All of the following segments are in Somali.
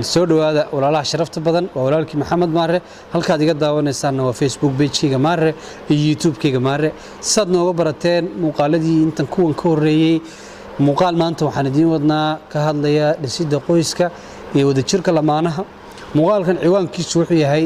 soo dhawaada walaalaha sharafta badan waa walaalkii Maxamed Maare halkaad iga daawanaysan waa Facebook page-kiga Maare iyo YouTube-kiga Maare sad nooga barateen muuqaaladii intan kuwan ka horeeyay muuqaal maanta waxaan idin wadnaa ka hadlaya dhisidda qoyska iyo wadajirka lamaanaha muuqaalkan ciwaankiisu wuxuu yahay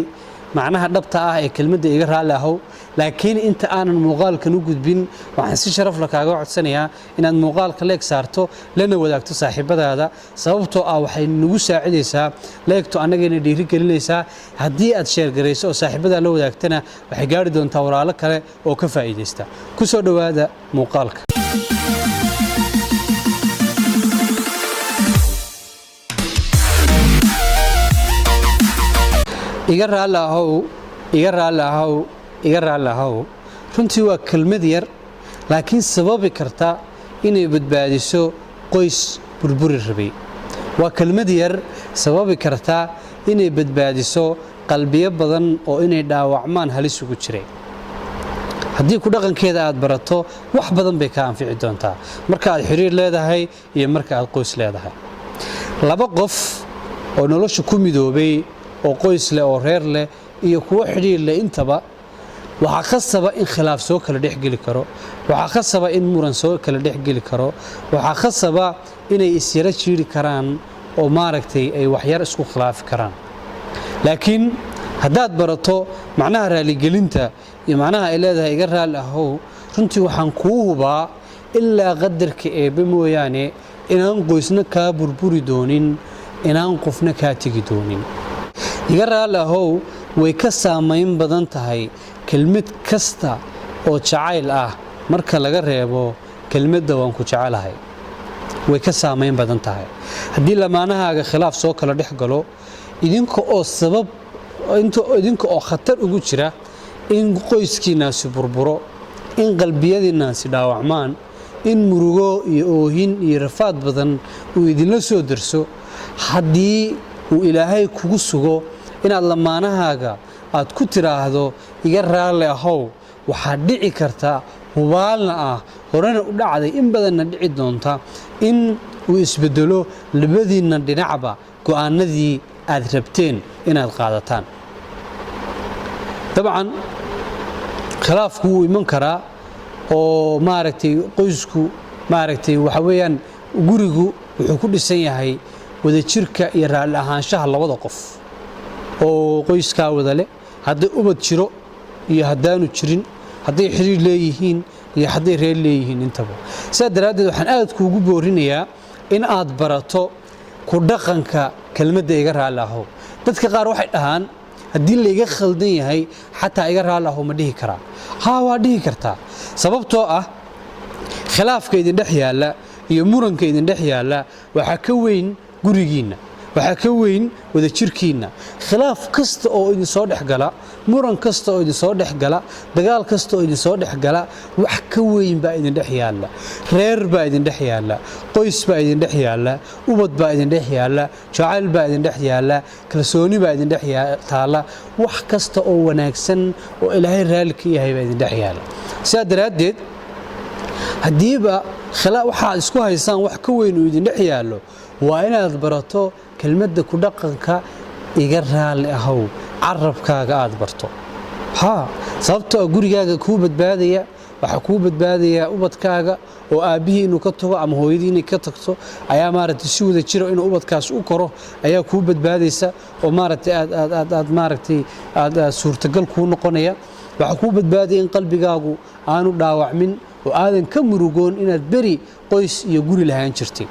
macnaha dhabta ah ee kelmadda iga raali ahow laakiin inta aanan muuqaalkan u gudbin waxaan si sharaf la kaaga codsanayaa inaad muuqaalka leeg saarto lana wadaagto saaxiibadaada sababtoo ah waxay nagu saacidaysaa leegto anagana dhiiri gelinaysaa haddii aad share gareyso oo saaxiibada la wadaagtana waxay gaari doontaa walaalo kale oo ka faa'iideysta ku soo dhawaada muuqaalka iga raali ahow runtii waa kelmad yar laakiin sababi karta inay badbaadiso qoys burburi rabay waa kelmad yar sababi karta inay badbaadiso qalbiyo badan oo inay dhaawacmaan halis ugu jiray haddii ku dhaqankeeda aad barato wax badan bay ka anfici doontaa marka aad xiriir leedahay iyo marka aad qoys leedahay laba qof oo nolosha ku midoobay oo qoys leh oo reer leh iyo kuwa xiriir leh intaba waxa khasaba in khilaaf soo kala dhexgali karo waxa khasaba in muran soo kala dhexgali karo waxa khasaba inay isyara jiiri karaan oo maaragtay ay wax yar isku khilaafi karaan laakiin haddaad barato macnaha raali gelinta iyo macnaha ay leedahay iga raali ahow runtii waxaan kuu hubaa ilaa qadarka eebbe mooyaane inaan qoysna kaa burburi doonin inaan qofna kaa tegi doonin iga raali ahow way ka saamayn badan tahay kelmad kasta oo jacayl ah marka laga reebo kelmadda waan ku jecelahay way ka saamayn badan tahay haddii lamaanahaaga khilaaf soo kala dhex galo idinka oo khatar ugu jira in qoyskiinaasi burburo in qalbiyadiinaasi dhaawacmaan in murugo iyo oohin iyo rafaad badan uu idinla soo darso haddii uu ilaahay kugu sugo inaad lamaanahaaga aad ku tiraahdo iga raali ahow waxaa dhici karta hubaalna ah horena u dhacday in badanna dhici doonta in uu isbedelo labadiinna dhinacba go'aanadii aad rabteen inaad qaadataan dabcan khilaafku wuu iman karaa oo maaragtay qoysku maaragtay waxa weeyaan gurigu wuxuu ku dhisan yahay wadajirka iyo raali ahaanshaha labada qof oo qoyskaa wada leh hadday ubad jiro iyo haddaanu jirin hadday xiriir leeyihiin iyo hadday reer leeyihiin intaba sidaa daraaddeed waxaan aad kuugu boorinayaa in aad barato ku dhaqanka kelmadda iga raali ahow dadka qaar waxay dhahaan haddii layga khaldan yahay xataa iga raali ahow ma dhihi karaa haa waa dhihi kartaa sababtoo ah khilaafka idin dhex yaalla iyo muranka idin dhex yaalla waxaa ka weyn gurigiinna waxaa ka weyn wadajirkiinna khilaaf kasta oo idin soo dhex gala muran kasta oo idin soo dhex gala dagaal kasta oo idin soo dhex gala wax ka weyn baa idin dhex yaalla reer baa idin dhex yaalla qoys baa idin dhex yaalla ubad baa idin dhex yaalla jacayl baa idin dhex yaalla kalsooni baa idin dhex taalla wax kasta oo wanaagsan oo ilaahay raali ka yahay baa idin dhex yaalla sidaa daraaddeed haddiiba waxaad isku haysaan wax ka weyn oo idin dhex yaallo waa inaad barato kelmadda ku dhaqanka iga raali ahow carabkaaga aad barto sababtoo gurigaaga kuu badbaadaya waxaa kuu badbaadaya ubadkaaga oo aabbihii inuu ka tago ama hooyadii inay ka tagto ayaa maaragtay si wada jiro inuu ubadkaas u koro ayaa kuu badbaadaysa oo maaragtay aad maaragtay aad suurtagal kuu noqonaya waxaa kuu badbaadaya in qalbigaagu aanu dhaawacmin oo aadan ka murugoon inaad beri qoys iyo guri lahaan jirtay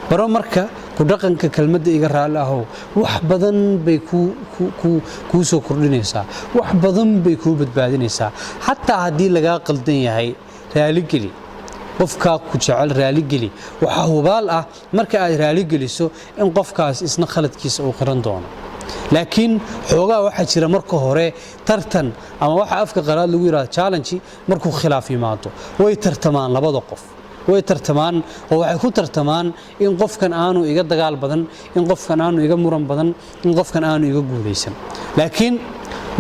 baro marka ku dhaqanka kelmadda iga raali ahow wax badan bay kuu soo kordhinaysaa wax badan bay kuu badbaadinaysaa xataa haddii lagaa qaldan yahay raaligeli qofkaa ku jecel raaligeli waxaa hubaal ah marka aad raaligeliso in qofkaas isna khaladkiisa uu qiran doono laakiin xoogaa waxaa jira marka hore tartan ama waxa afka qalaad lagu yidhahdo challenge markuu khilaaf yimaado way tartamaan labada qof way tartamaan oo waxay ku tartamaan in qofkan aanu iga dagaal badan in qofkan aanu iga muran badan in qofkan aanu iga guulaysan laakiin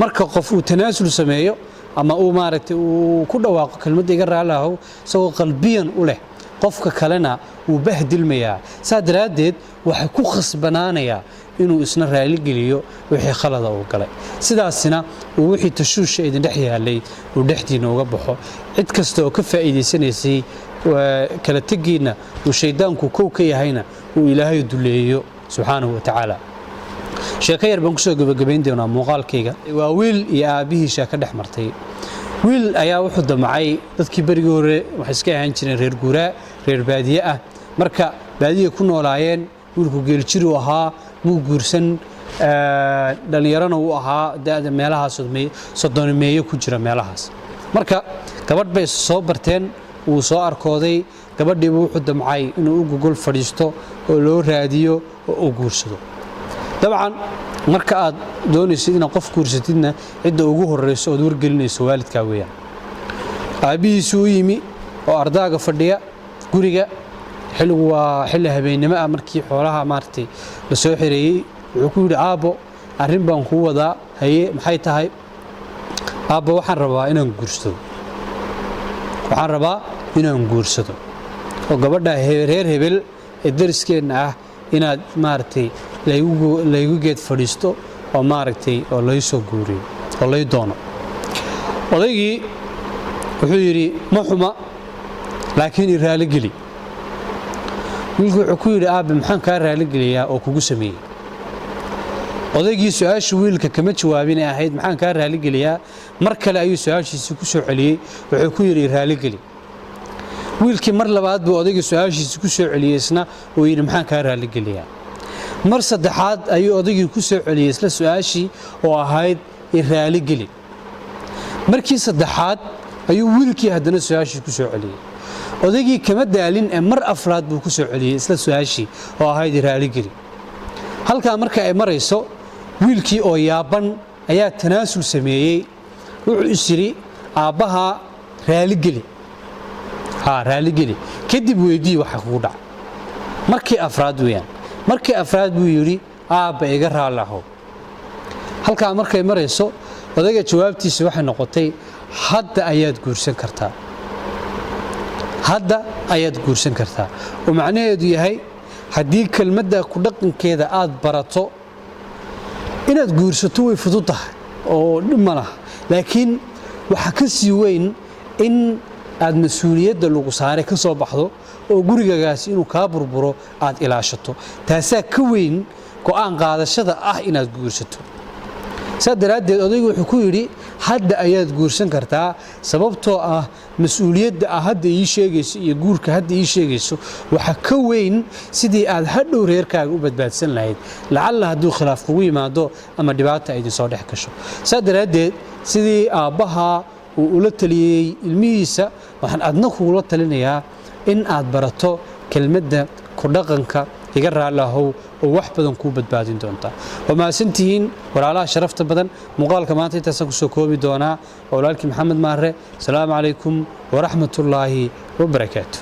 marka qof uu tanaasul sameeyo ama uu maaragtay uu ku dhawaaqo kelmadda iga raali ahow isagoo qalbiyan u leh qofka kalena wuu bahdilmayaa saa daraaddeed waxay ku khasbanaanayaa inuu isna raali geliyo wixii khalada uu galay sidaasina uu wixii tashuusha idin dhex yaalay uu dhexdiina uga baxo cid kasta oo ka faa'iideysanaysay kala tagiina uu shaydaanku kow ka yahayna uu ilaahay duleeyo subxaanahu wa tacaala sheeko yar baan ku soo gabagabayn doonaa muuqaalkayga waa wiil iyo aabihii sheeko dhex martay wiil ayaa wuxuu damacay dadkii berigii hore waxay iska ahaan jireen reer guuraa reer baadiye ah marka baadiye ku noolaayeen wiilku geeljiri uu ahaa muu guursan dhalinyarana uu ahaa da'da meelahaas soddomeeyo ku jira meelahaas marka gabadh bay soo barteen wuu soo arkooday gabadhiiba wuxuu damcay inuu u gogol fadhiisto oo loo raadiyo oo uu guursado dabcan marka aad doonaysid inaad qof guursatidna cidda ugu horreyso ood wargelinayso waalidkaa weeyaan aabbihiisu u yimi oo ardaaga fadhiya guriga xilligu waa xilli habeennimo ah markii xoolaha maaragtay la soo xireeyey wuxuu ku yidhi aabbo arrin baan kuu wadaa haye maxay tahay aabbo waxaan rabaa inaan guursado oo gabadha reer hebel ee dariskeenna ah inaad maaragtay laygu geed fadhiisto oo maaragtay oo lay soo guuriyo oo lay doono odaygii wuxuu yidhi ma xuma laakiin i raali geli wiilku wuxuu ku yidhi aabbe maxaan kaa raali geliyaa oo kugu sameeyey odaygii su-aasha wiilka kama jawaabin ee ahayd maxaan kaa raali geliyaa mar kale ayuu su-aashiisii ku soo celiyey wuxuu ku yidhi i raali geli wiilkii mar labaad buu odayga su-aashiisii ku soo celiyey isna uu yidhi maxaan kaa raali geliyaa mar saddexaad ayuu odaygii ku soo celiyey isla su-aashii oo ahayd i raali geli markii saddexaad ayuu wiilkii haddana su-aashii ku soo celiyey odaygii kama daalin ee mar afraad buu ku soo celiyey isla su-aashii oo ahayd i raali geli halkaa marka ay marayso wiilkii oo yaaban ayaa tanaasul sameeyey wuxuu is yidhi aabbaha raaligeli kadib weydii waxa kugu dhaca markii afraad weeyaan markii afraad buu yidhi aabba iga raalli ahow halkaa markay marayso odayga jawaabtiisa waxay noqotay hadda ayaad guursan kartaa oo macnaheedu yahay haddii kelmadda ku dhaqankeeda aad barato inaad guursato way fudud tahay oo dhib ma laha laakiin waxa ka sii weyn in aad mas-uuliyadda lagu saaray ka soo baxdo oo gurigagaasi inuu kaa burburo aad ilaashato taasaa ka weyn go'aan qaadashada ah inaad guursato saa daraaddeed odaygu wuxuu ku yidhi hadda ayaad guursan kartaa sababtoo ah mas-uuliyadda hadda ii sheegayso iyo guurka hadda ii sheegayso waxa ka weyn sidii aad hadhow reerkaaga u badbaadsan lahayd lacalla hadduu khilaaf kugu yimaado ama dhibaata ay idinsoo dhex gasho saa daraaddeed sidii aabbaha uu ula taliyey ilmihiisa waxaan adna kugula talinayaa in aad barato kelmadda ku dhaqanka iga raalli ahow oo wax badan kuu badbaadin doonta waa mahadsantihiin walaalaha sharafta badan muuqaalka maanta intaasaan kusoo koobi doonaa waa walaalkii maxamed maare asalaamu calaykum waraxmatullaahi wabarakaatu